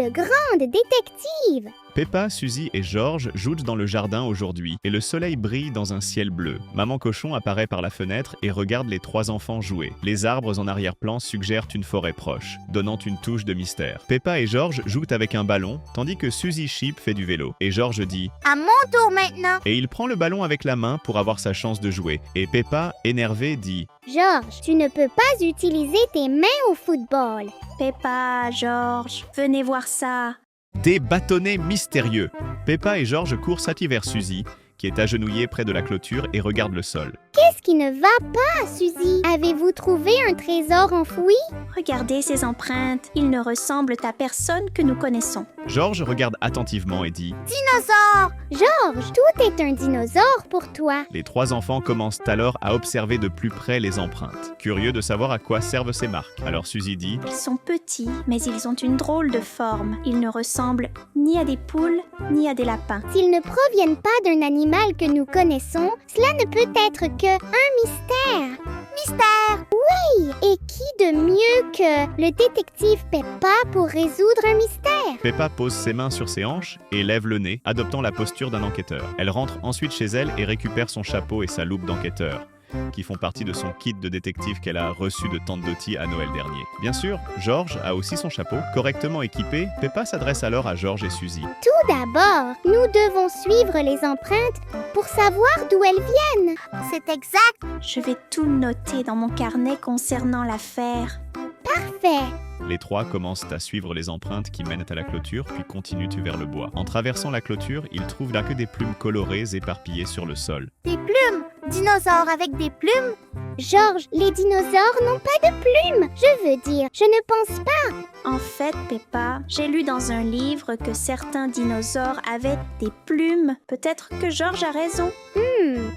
le grand détective! Peppa, Suzy et George jouent dans le jardin aujourd'hui et le soleil brille dans un ciel bleu. Maman Cochon apparaît par la fenêtre et regarde les trois enfants jouer. Les arbres en arrière-plan suggèrent une forêt proche, donnant une touche de mystère. Peppa et George jouent avec un ballon, tandis que Suzy Sheep fait du vélo. Et George dit À mon tour maintenant! et il prend le ballon avec la main pour avoir sa chance de jouer. Et Peppa, énervée, dit George, tu ne peux pas utiliser tes mains au football. Peppa, George, venez voir ça. des bâtonnets mystérieux. Peppa et George courent s'attirer vers Suzy, qui est agenouillée près de la clôture et regarde le sol. Qu'est-ce qui ne va pas, Suzy? Avez-vous trouvé un trésor enfoui? Regardez ces empreintes. Ils ne ressemblent à personne que nous connaissons. George regarde attentivement et dit Dinosaure! George, tout est un dinosaure pour toi. Les trois enfants commencent alors à observer de plus près les empreintes, curieux de savoir à quoi servent ces marques. Alors Suzy dit Ils sont petits, mais ils ont une drôle de forme. Ils ne ressemblent ni à des poules, ni à des lapins. S'ils ne proviennent pas d'un animal que nous connaissons, cela ne peut être qu'un mystère. Mystère! Oui! Et qui de mieux que le détective Peppa pour résoudre un mystère? Peppa pose ses mains sur ses hanches et lève le nez, adoptant la posture d'un enquêteur. Elle rentre ensuite chez elle et récupère son chapeau et sa loupe d'enquêteur, qui font partie de son kit de détective qu'elle a reçu de Tante Dottie à Noël dernier. Bien sûr, George a aussi son chapeau. Correctement équipé, Peppa s'adresse alors à George et Suzy. Tout d'abord, nous devons suivre les empreintes pour savoir d'où elles viennent. C'est exact. Je vais tout noter dans mon carnet concernant l'affaire. Parfait. Les trois commencent à suivre les empreintes qui mènent à la clôture, puis continuent vers le bois. En traversant la clôture, ils trouvent là que des plumes colorées éparpillées sur le sol. Des plumes. Dinosaures avec des plumes? George, les dinosaures n'ont pas de plumes. Je veux dire, je ne pense pas. En fait, Peppa, j'ai lu dans un livre que certains dinosaures avaient des plumes. Peut-être que George a raison.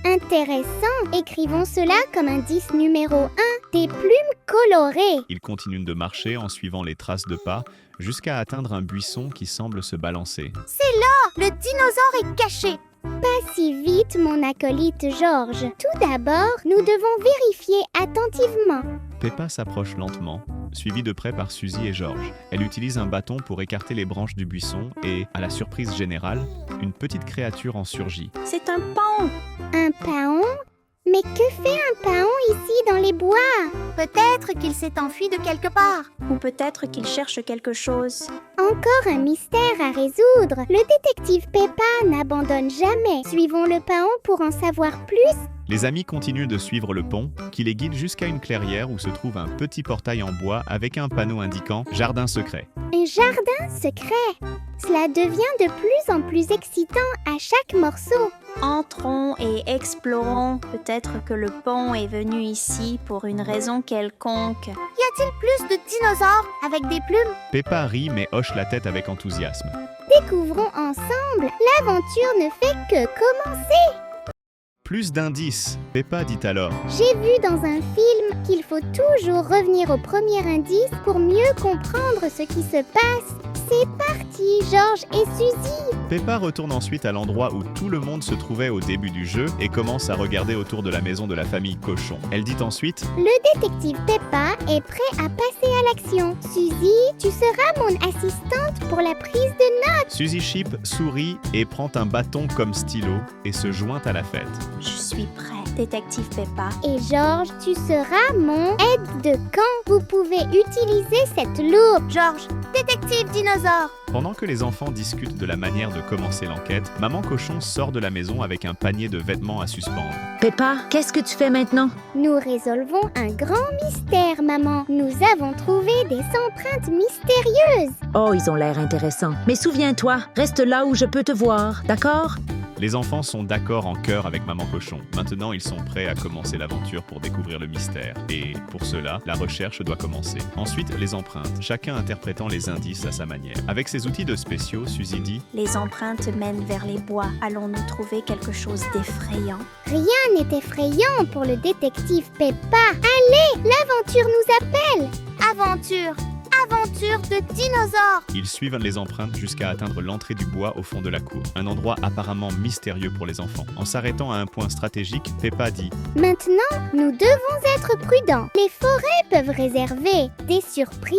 Intéressant. Écrivons cela comme indice numéro 1. Des plumes colorées. Ils continuent de marcher en suivant les traces de pas jusqu'à atteindre un buisson qui semble se balancer. Le dinosaure est caché. Pas si vite, mon acolyte George. Tout d'abord, nous devons vérifier attentivement. Peppa s'approche lentement, suivie de près par Suzy et George. Elle utilise un bâton pour écarter les branches du buisson et, à la surprise générale, une petite créature en surgit. C'est un paon. Un paon? Mais que fait un paon ici dans les bois? Peut-être qu'il s'est enfui de quelque part. Ou peut-être qu'il cherche quelque chose. Encore un mystère à résoudre. Le détective Peppa n'abandonne jamais. Suivons le paon pour en savoir plus. Les amis continuent de suivre le pont, qui les guide jusqu'à une clairière où se trouve un petit portail en bois avec un panneau indiquant « Jardin secret ». Un jardin secret. Cela devient de plus en plus excitant à chaque morceau. Entrons et explorons. Peut-être que le pont est venu ici pour une raison quelconque. Y a-t-il plus de dinosaures avec des plumes? Peppa rit mais hoche la tête avec enthousiasme. Découvrons ensemble. L'aventure ne fait que commencer. Plus d'indices, Peppa dit alors. J'ai vu dans un film qu'il faut toujours revenir au premier indice pour mieux comprendre ce qui se passe. C'est parti, George et Suzy. Peppa retourne ensuite à l'endroit où tout le monde se trouvait au début du jeu et commence à regarder autour de la maison de la famille Cochon. Elle dit ensuite Le détective Peppa est prêt à passer à l'action. Suzy, tu seras mon assistante pour la prise de notes. Suzy Sheep sourit et prend un bâton comme stylo et se joint à la fête. Je suis prêt, détective Peppa. Et George, tu seras mon aide de camp. Vous pouvez utiliser cette loupe. George, détective dinosaure. Pendant que les enfants discutent de la manière de commencer l'enquête, Maman Cochon sort de la maison avec un panier de vêtements à suspendre. Peppa, qu'est-ce que tu fais maintenant? Nous résolvons un grand mystère, maman. Nous avons trouvé des empreintes mystérieuses. Oh, ils ont l'air intéressants. Mais souviens-toi, reste là où je peux te voir, d'accord? Les enfants sont d'accord en chœur avec Maman Cochon. Maintenant, ils sont prêts à commencer l'aventure pour découvrir le mystère. Et pour cela, la recherche doit commencer. Ensuite, les empreintes, chacun interprétant les indices à sa manière. Avec ses outils de spéciaux, Suzy dit Les empreintes mènent vers les bois. Allons-nous trouver quelque chose d'effrayant? Rien n'est effrayant pour le détective Peppa. Allez, l'aventure nous appelle. Aventure de dinosaures. Ils suivent les empreintes jusqu'à atteindre l'entrée du bois au fond de la cour. Un endroit apparemment mystérieux pour les enfants. En s'arrêtant à un point stratégique, Peppa dit Maintenant, nous devons être prudents. Les forêts peuvent réserver des surprises.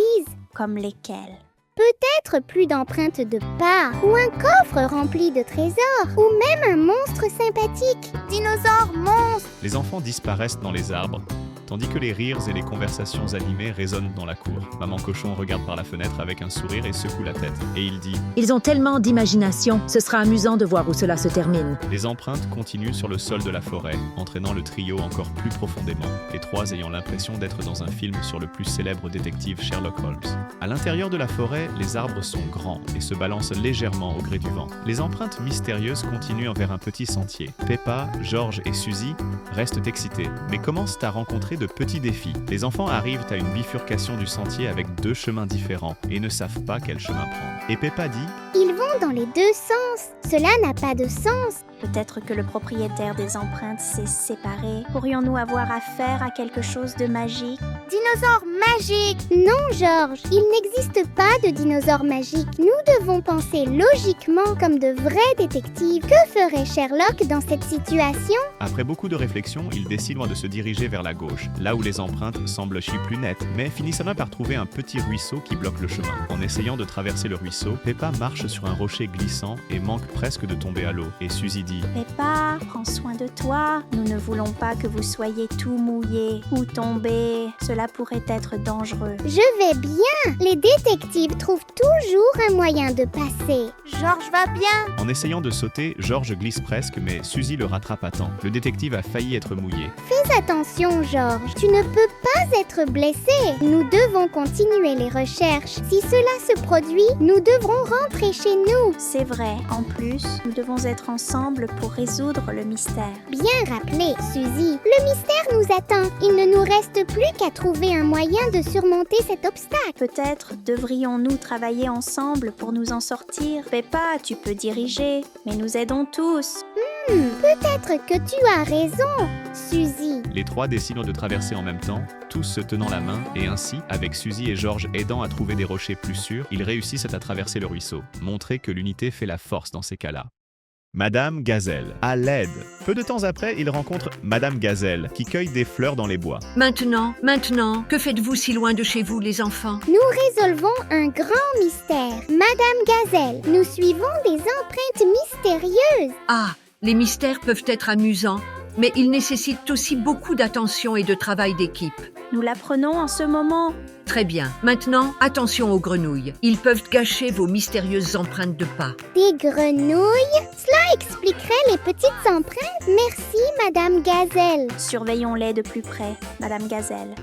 Comme lesquelles? Peut-être plus d'empreintes de pas, ou un coffre rempli de trésors, ou même un monstre sympathique. Dinosaure monstre! Les enfants disparaissent dans les arbres, tandis que les rires et les conversations animées résonnent dans la cour. Maman Cochon regarde par la fenêtre avec un sourire et secoue la tête. Et il dit « Ils ont tellement d'imagination, ce sera amusant de voir où cela se termine. » Les empreintes continuent sur le sol de la forêt, entraînant le trio encore plus profondément, les trois ayant l'impression d'être dans un film sur le plus célèbre détective Sherlock Holmes. À l'intérieur de la forêt, les arbres sont grands et se balancent légèrement au gré du vent. Les empreintes mystérieuses continuent vers un petit sentier. Peppa, George et Suzy restent excités, mais commencent à rencontrer de petits défis. Les enfants arrivent à une bifurcation du sentier avec deux chemins différents et ne savent pas quel chemin prendre. Et Peppa dit « Ils vont dans les deux sens. Cela n'a pas de sens. » Peut-être que le propriétaire des empreintes s'est séparé. Pourrions-nous avoir affaire à quelque chose de magique? Dinosaure magique! Non, George, il n'existe pas de dinosaure magique. Nous devons penser logiquement comme de vrais détectives. Que ferait Sherlock dans cette situation? Après beaucoup de réflexion, ils décident de se diriger vers la gauche, là où les empreintes semblent plus nettes, mais finissent par trouver un petit ruisseau qui bloque le chemin. En essayant de traverser le ruisseau, Peppa marche sur un rocher glissant et manque presque de tomber à l'eau. Et Suzy dit « Peppa, prends soin de toi. Nous ne voulons pas que vous soyez tout mouillé ou tombé. Cela pourrait être dangereux. » Je vais bien. Les détectives trouvent toujours un moyen de passer. George va bien. En essayant de sauter, George glisse presque, mais Suzy le rattrape à temps. Le détective a failli être mouillé. Fais attention, George. Tu ne peux pas être blessé. Nous devons continuer les recherches. Si cela se produit, nous devrons rentrer chez nous. C'est vrai. En plus, nous devons être ensemble pour résoudre le mystère. Bien rappelé, Suzy. Le mystère nous attend. Il ne nous reste plus qu'à trouver un moyen de surmonter cet obstacle. Peut-être devrions-nous travailler ensemble pour nous en sortir. Peppa, tu peux diriger, mais nous aidons tous. Peut-être que tu as raison, Suzy. Les trois décident de traverser en même temps, tous se tenant la main, et ainsi, avec Suzy et George aidant à trouver des rochers plus sûrs, ils réussissent à traverser le ruisseau. Montrer que l'unité fait la force dans ces cas-là. Madame Gazelle, à l'aide. Peu de temps après, ils rencontrent Madame Gazelle, qui cueille des fleurs dans les bois. Maintenant, que faites-vous si loin de chez vous, les enfants? Nous résolvons un grand mystère. Madame Gazelle, nous suivons des empreintes mystérieuses. Ah, les mystères peuvent être amusants, mais ils nécessitent aussi beaucoup d'attention et de travail d'équipe. Nous l'apprenons en ce moment. Très bien. Maintenant, attention aux grenouilles. Ils peuvent gâcher vos mystérieuses empreintes de pas. Des grenouilles? Cela expliquerait les petites empreintes. Merci, Madame Gazelle. Surveillons-les de plus près, Madame Gazelle.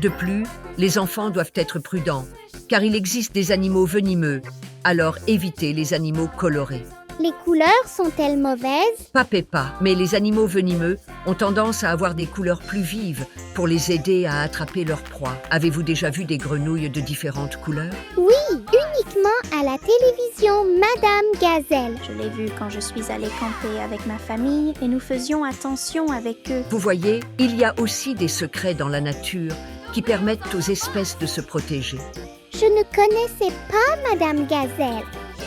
De plus, les enfants doivent être prudents, car il existe des animaux venimeux. Alors évitez les animaux colorés. Les couleurs sont-elles mauvaises? Pas Peppa, mais les animaux venimeux ont tendance à avoir des couleurs plus vives pour les aider à attraper leur proie. Avez-vous déjà vu des grenouilles de différentes couleurs? Oui, uniquement à la télévision, Madame Gazelle. Je l'ai vu quand je suis allée camper avec ma famille et nous faisions attention avec eux. Vous voyez, il y a aussi des secrets dans la nature qui permettent aux espèces de se protéger. Je ne connaissais pas Madame Gazelle.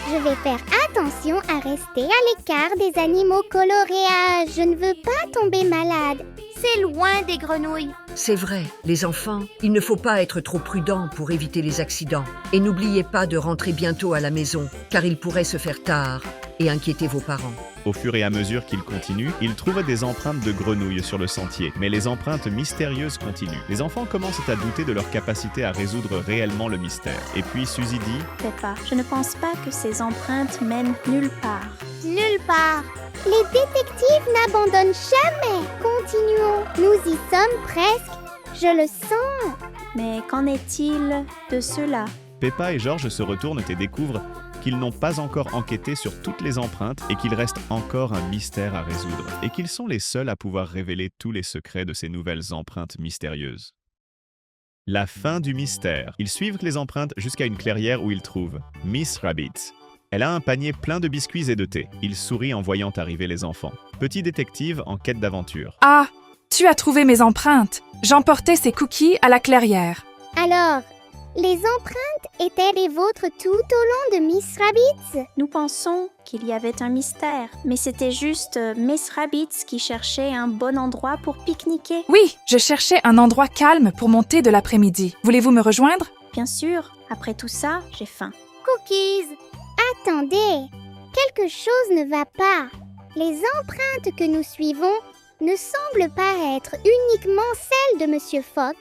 Je vais faire attention à rester à l'écart des animaux colorés. Je ne veux pas tomber malade. C'est loin des grenouilles. C'est vrai, les enfants, il ne faut pas être trop prudent pour éviter les accidents. Et n'oubliez pas de rentrer bientôt à la maison, car il pourrait se faire tard et inquiéter vos parents. Au fur et à mesure qu'ils continuent, ils trouvent des empreintes de grenouilles sur le sentier, mais les empreintes mystérieuses continuent. Les enfants commencent à douter de leur capacité à résoudre réellement le mystère. Et puis Suzy dit « Peppa, je ne pense pas que ces empreintes mènent nulle part. » Nulle part. Les détectives n'abandonnent jamais. Continuons. Nous y sommes presque. Je le sens. Mais qu'en est-il de cela? Peppa et George se retournent et découvrent qu'ils n'ont pas encore enquêté sur toutes les empreintes et qu'il reste encore un mystère à résoudre, et qu'ils sont les seuls à pouvoir révéler tous les secrets de ces nouvelles empreintes mystérieuses. La fin du mystère. Ils suivent les empreintes jusqu'à une clairière où ils trouvent Miss Rabbit. Elle a un panier plein de biscuits et de thé. Il sourit en voyant arriver les enfants. Petit détective en quête d'aventure. Ah, tu as trouvé mes empreintes. J'emportais ces cookies à la clairière. Alors, les empreintes étaient les vôtres tout au long de Miss Rabbit? Nous pensons qu'il y avait un mystère, mais c'était juste Miss Rabbit qui cherchait un bon endroit pour pique-niquer. Oui, je cherchais un endroit calme pour mon thé de l'après-midi. Voulez-vous me rejoindre? Bien sûr, après tout ça, j'ai faim. Cookies! Attendez! Quelque chose ne va pas. Les empreintes que nous suivons ne semblent pas être uniquement celles de Monsieur Fox.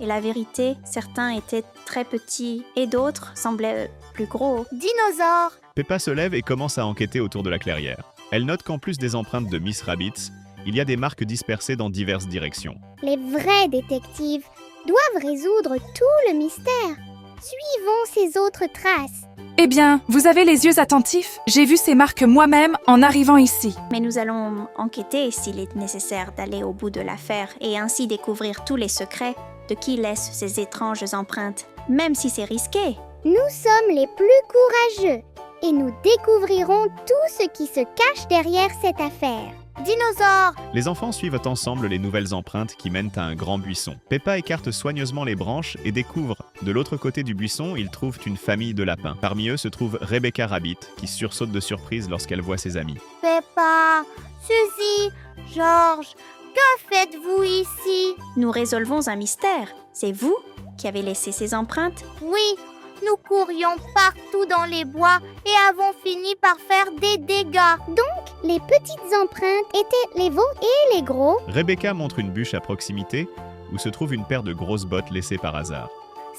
Et la vérité, certains étaient très petits et d'autres semblaient plus gros. Dinosaures! Peppa se lève et commence à enquêter autour de la clairière. Elle note qu'en plus des empreintes de Miss Rabbit, il y a des marques dispersées dans diverses directions. Les vrais détectives doivent résoudre tout le mystère. Suivons ces autres traces. Eh bien, vous avez les yeux attentifs. J'ai vu ces marques moi-même en arrivant ici. Mais nous allons enquêter s'il est nécessaire d'aller au bout de l'affaire et ainsi découvrir tous les secrets de qui laisse ces étranges empreintes, même si c'est risqué. Nous sommes les plus courageux et nous découvrirons tout ce qui se cache derrière cette affaire. Dinosaures! Les enfants suivent ensemble les nouvelles empreintes qui mènent à un grand buisson. Peppa écarte soigneusement les branches et découvre, de l'autre côté du buisson, ils trouvent une famille de lapins. Parmi eux se trouve Rebecca Rabbit, qui sursaute de surprise lorsqu'elle voit ses amis. Peppa, Suzy, George, que faites-vous ici? Nous résolvons un mystère. C'est vous qui avez laissé ces empreintes? Oui, nous courions partout dans les bois et avons fini par faire des dégâts. Donc, les petites empreintes étaient les vôtres et les gros? Rebecca montre une bûche à proximité où se trouve une paire de grosses bottes laissées par hasard.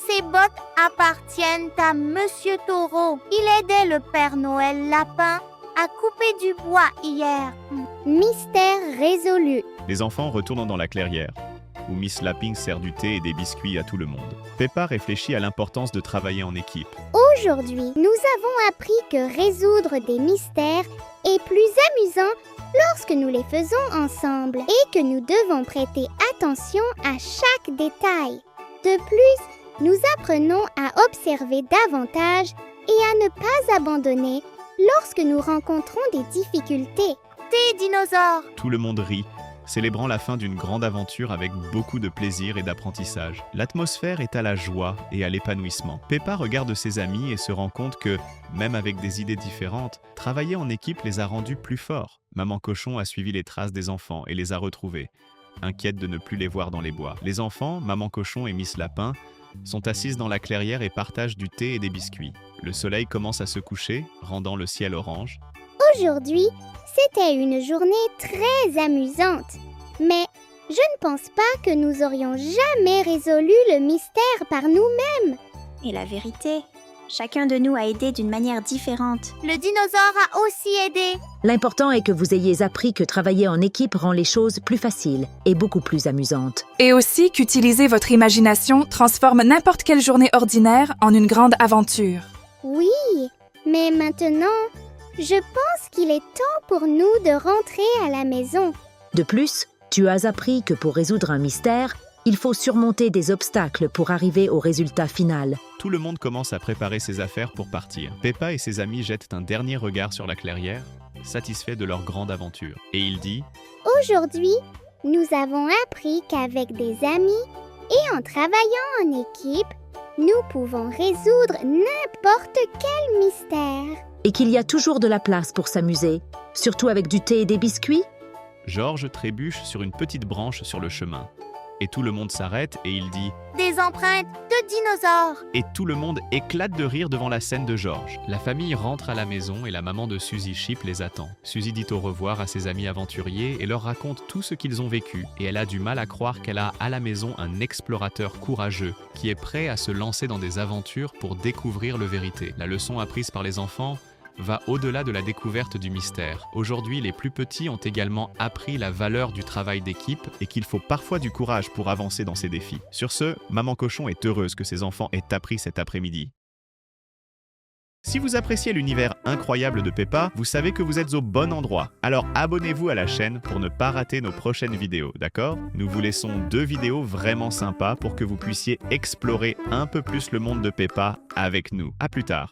Ces bottes appartiennent à Monsieur Taureau. Il aidait le Père Noël Lapin à couper du bois hier. Mystère résolu. Les enfants retournent dans la clairière, où Miss Lapping sert du thé et des biscuits à tout le monde. Peppa réfléchit à l'importance de travailler en équipe. Aujourd'hui, nous avons appris que résoudre des mystères est plus amusant lorsque nous les faisons ensemble et que nous devons prêter attention à chaque détail. De plus, nous apprenons à observer davantage et à ne pas abandonner lorsque nous rencontrons des difficultés. Des dinosaures! Tout le monde rit, célébrant la fin d'une grande aventure avec beaucoup de plaisir et d'apprentissage. L'atmosphère est à la joie et à l'épanouissement. Peppa regarde ses amis et se rend compte que, même avec des idées différentes, travailler en équipe les a rendus plus forts. Maman Cochon a suivi les traces des enfants et les a retrouvés, inquiète de ne plus les voir dans les bois. Les enfants, Maman Cochon et Miss Lapin, sont assises dans la clairière et partagent du thé et des biscuits. Le soleil commence à se coucher, rendant le ciel orange. Aujourd'hui, c'était une journée très amusante. Mais je ne pense pas que nous aurions jamais résolu le mystère par nous-mêmes. Et la vérité, chacun de nous a aidé d'une manière différente. Le dinosaure a aussi aidé. L'important est que vous ayez appris que travailler en équipe rend les choses plus faciles et beaucoup plus amusantes. Et aussi qu'utiliser votre imagination transforme n'importe quelle journée ordinaire en une grande aventure. Oui, mais maintenant, je pense qu'il est temps pour nous de rentrer à la maison. De plus, tu as appris que pour résoudre un mystère, il faut surmonter des obstacles pour arriver au résultat final. Tout le monde commence à préparer ses affaires pour partir. Peppa et ses amis jettent un dernier regard sur la clairière, satisfaits de leur grande aventure. Et il dit « Aujourd'hui, nous avons appris qu'avec des amis et en travaillant en équipe, nous pouvons résoudre n'importe quel mystère. » Et qu'il y a toujours de la place pour s'amuser, surtout avec du thé et des biscuits. George trébuche sur une petite branche sur le chemin. Et tout le monde s'arrête et il dit « Des empreintes de dinosaures !» Et tout le monde éclate de rire devant la scène de George. La famille rentre à la maison et la maman de Suzy Sheep les attend. Suzy dit au revoir à ses amis aventuriers et leur raconte tout ce qu'ils ont vécu. Et elle a du mal à croire qu'elle a à la maison un explorateur courageux qui est prêt à se lancer dans des aventures pour découvrir le vérité. La leçon apprise par les enfants va au-delà de la découverte du mystère. Aujourd'hui, les plus petits ont également appris la valeur du travail d'équipe et qu'il faut parfois du courage pour avancer dans ces défis. Sur ce, Maman Cochon est heureuse que ses enfants aient appris cet après-midi. Si vous appréciez l'univers incroyable de Peppa, vous savez que vous êtes au bon endroit. Alors abonnez-vous à la chaîne pour ne pas rater nos prochaines vidéos, d'accord? Nous vous laissons 2 vidéos vraiment sympas pour que vous puissiez explorer un peu plus le monde de Peppa avec nous. À plus tard.